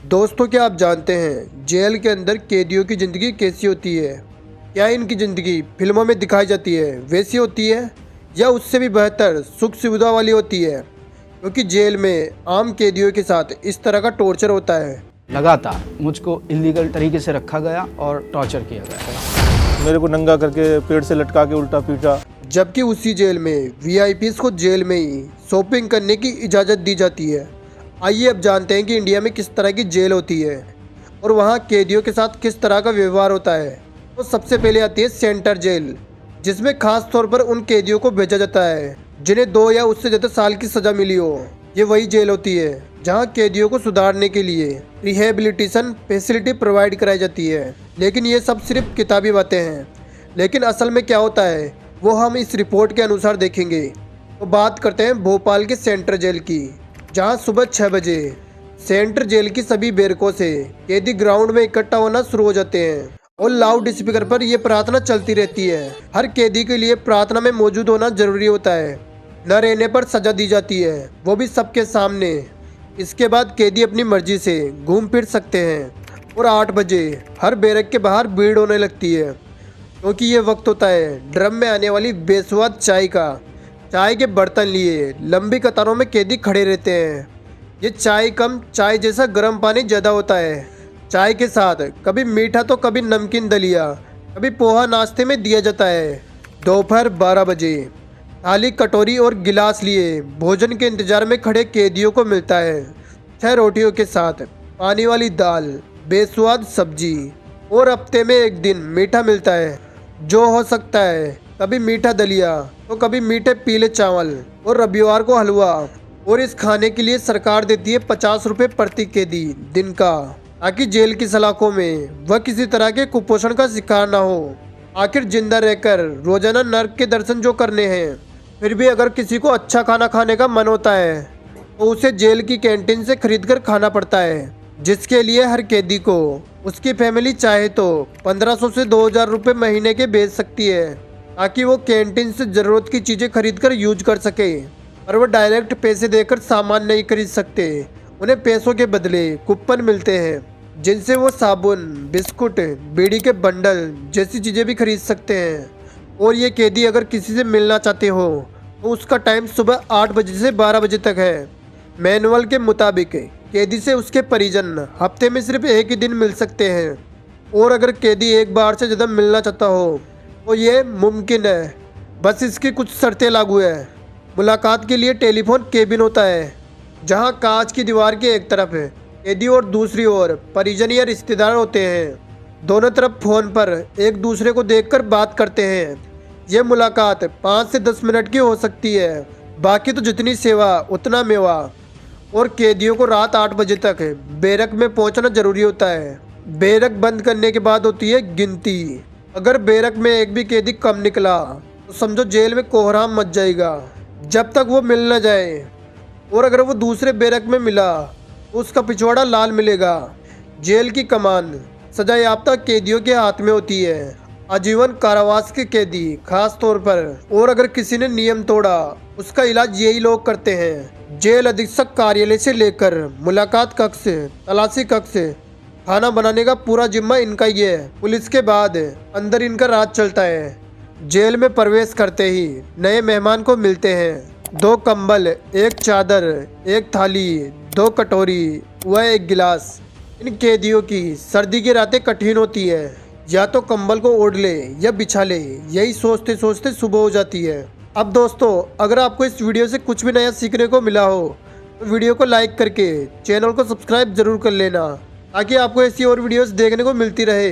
दोस्तों, क्या आप जानते हैं जेल के अंदर कैदियों की ज़िंदगी कैसी होती है? क्या इनकी ज़िंदगी फिल्मों में दिखाई जाती है वैसी होती है या उससे भी बेहतर सुख सुविधा वाली होती है? क्योंकि जेल में आम कैदियों के साथ इस तरह का टॉर्चर होता है। लगातार मुझको इलीगल तरीके से रखा गया और टॉर्चर किया गया। मेरे को नंगा करके पेड़ से लटका के उल्टा पीटा। जबकि उसी जेल में वीआईपीज़ को जेल में ही शॉपिंग करने की इजाज़त दी जाती है। आइए अब जानते हैं कि इंडिया में किस तरह की जेल होती है और वहाँ कैदियों के साथ किस तरह का व्यवहार होता है। तो सबसे पहले आती है सेंटर जेल, जिसमें खास तौर पर उन कैदियों को भेजा जाता है जिन्हें 2 या उससे ज़्यादा साल की सज़ा मिली हो। ये वही जेल होती है जहाँ कैदियों को सुधारने के लिए रिहेबिलिटेशन फैसिलिटी प्रोवाइड कराई जाती है। लेकिन ये सब सिर्फ किताबी बातें हैं, लेकिन असल में क्या होता है वो हम इस रिपोर्ट के अनुसार देखेंगे। तो बात करते हैं भोपाल के सेंटर जेल की, जहां सुबह 6 बजे सेंटर जेल की सभी बैरकों से कैदी ग्राउंड में इकट्ठा होना शुरू हो जाते हैं और लाउड स्पीकर पर यह प्रार्थना चलती रहती है। हर कैदी के लिए प्रार्थना में मौजूद होना जरूरी होता है। न रहने पर सजा दी जाती है, वो भी सबके सामने। इसके बाद कैदी अपनी मर्जी से घूम फिर सकते हैं और 8 बजे हर बैरक के बाहर भीड़ होने लगती है, क्योंकि ये वक्त होता है ड्रम में आने वाली बेस्वाद चाय का। चाय के बर्तन लिए लंबी कतारों में कैदी खड़े रहते हैं। ये चाय कम, चाय जैसा गर्म पानी ज़्यादा होता है। चाय के साथ कभी मीठा तो कभी नमकीन दलिया, कभी पोहा नाश्ते में दिया जाता है। दोपहर 12 बजे थाली, कटोरी और गिलास लिए भोजन के इंतजार में खड़े कैदियों को मिलता है 6 रोटियों के साथ पानी वाली दाल, बेस्वाद सब्जी और हफ्ते में 1 दिन मीठा मिलता है, जो हो सकता है कभी मीठा दलिया तो कभी मीठे पीले चावल और रविवार को हलवा। और इस खाने के लिए सरकार देती है 50 रुपये प्रति कैदी दिन का, ताकि जेल की सलाखों में वह किसी तरह के कुपोषण का शिकार ना हो। आखिर जिंदा रहकर रोजाना नर्क के दर्शन जो करने हैं, फिर भी अगर किसी को अच्छा खाना खाने का मन होता है तो उसे जेल की कैंटीन से खरीद कर खाना पड़ता है, जिसके लिए हर कैदी को उसकी फैमिली चाहे तो 1500 से 2000 रुपये महीने के भेज सकती है, ताकि वो कैंटीन से ज़रूरत की चीज़ें खरीद कर यूज कर सके। और वो डायरेक्ट पैसे देकर सामान नहीं खरीद सकते, उन्हें पैसों के बदले कूपन मिलते हैं, जिनसे वो साबुन, बिस्कुट, बीड़ी के बंडल जैसी चीज़ें भी खरीद सकते हैं। और ये कैदी अगर किसी से मिलना चाहते हो तो उसका टाइम सुबह 8 बजे से 12 बजे तक है। मैनुअल के मुताबिक कैदी से उसके परिजन हफ्ते में सिर्फ 1 ही दिन मिल सकते हैं, और अगर कैदी एक बार से ज़्यादा मिलना चाहता हो तो ये मुमकिन है, बस इसकी कुछ शर्तें लागू है। मुलाकात के लिए टेलीफोन केबिन होता है, जहां कांच की दीवार के एक तरफ है कैदी और दूसरी ओर परिजन या रिश्तेदार होते हैं। दोनों तरफ फ़ोन पर एक दूसरे को देखकर बात करते हैं। यह मुलाकात 5 से 10 मिनट की हो सकती है, बाकी तो जितनी सेवा उतना मेवा। और कैदियों को रात 8 बजे तक बैरक में पहुंचना जरूरी होता है। बैरक बंद करने के बाद होती है गिनती। अगर बैरक में एक भी कैदी कम निकला तो समझो जेल में कोहराम मच जाएगा जब तक वो मिल न जाए। और अगर वो दूसरे बैरक में मिला तो उसका पिछवाड़ा लाल मिलेगा। जेल की कमान सजा याफ्ता कैदियों के हाथ में होती है, आजीवन कारावास के कैदी खास तौर पर। और अगर किसी ने नियम तोड़ा उसका इलाज यही लोग करते हैं। जेल अधीक्षक कार्यालय से लेकर मुलाकात कक्ष, तलाशी कक्ष, खाना बनाने का पूरा जिम्मा इनका ही है। पुलिस के बाद अंदर इनका राज चलता है। जेल में प्रवेश करते ही नए मेहमान को मिलते हैं 2 कंबल, 1 चादर, 1 थाली, 2 कटोरी व 1 गिलास। इन कैदियों की सर्दी की रातें कठिन होती है, या तो कंबल को ओढ़ ले या बिछा ले, यही सोचते सोचते सुबह हो जाती है। अब दोस्तों, अगर आपको इस वीडियो से कुछ भी नया सीखने को मिला हो तो वीडियो को लाइक करके चैनल को सब्सक्राइब जरूर कर लेना, ताकि आपको ऐसी और वीडियोस देखने को मिलती रहे।